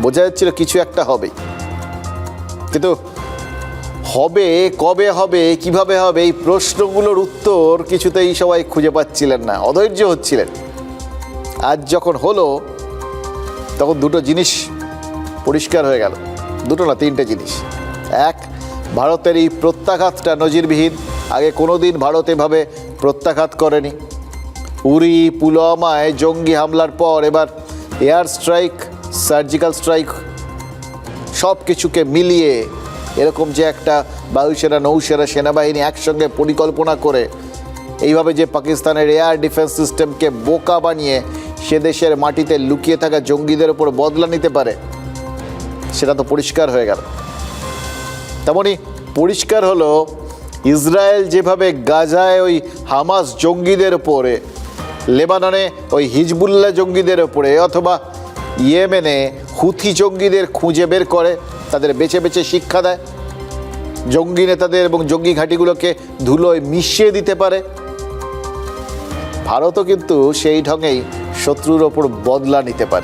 বোঝা যাচ্ছিল কিছু একটা হবে, কিন্তু হবে কবে হবে কিভাবে হবে এই প্রশ্নগুলোর উত্তর কিছুতেই সবাই খুঁজে পাচ্ছিলেন না, অধৈর্য হচ্ছিলেন। আজ যখন হলো তখন দুটো জিনিস পরিষ্কার হয়ে গেল, দুটো না তিনটে জিনিস। এক, ভারতের এই প্রত্যাঘাতটা নজিরবিহীন, আগে কোনোদিন ভারত এভাবে প্রত্যাঘাত করেনি। উরি পুলওয়ামায় জঙ্গি হামলার পর এবার এয়ার স্ট্রাইক, সার্জিক্যাল স্ট্রাইক, সব কিছুকে মিলিয়ে এরকম যে একটা বায়ুসেনা, নৌসেনা, সেনাবাহিনী একসঙ্গে পরিকল্পনা করে এইভাবে যে পাকিস্তানের এয়ার ডিফেন্স সিস্টেমকে বোকা বানিয়ে সে দেশের মাটিতে লুকিয়ে থাকা জঙ্গিদের ওপর বদলা নিতে পারে, সেটা তো পরিষ্কার হয়ে গেল। তেমনই পরিষ্কার হলো ইসরায়েল যেভাবে গাজায় ওই হামাস জঙ্গিদের ওপরে, লেবাননে ওই হিজবুল্লাহ জঙ্গিদের ওপরে, অথবা ইয়েমেনে হুথি জঙ্গিদের খুঁজে বের করে তাদের বেছে বেছে শিক্ষা দেয়, জঙ্গি নেতাদের এবং জঙ্গি ঘাঁটিগুলোকে ধুলোয় মিশিয়ে দিতে পারে, ভারতও কিন্তু সেই ঢঙেই শত্রুর ওপর বদলা নিতে পারে।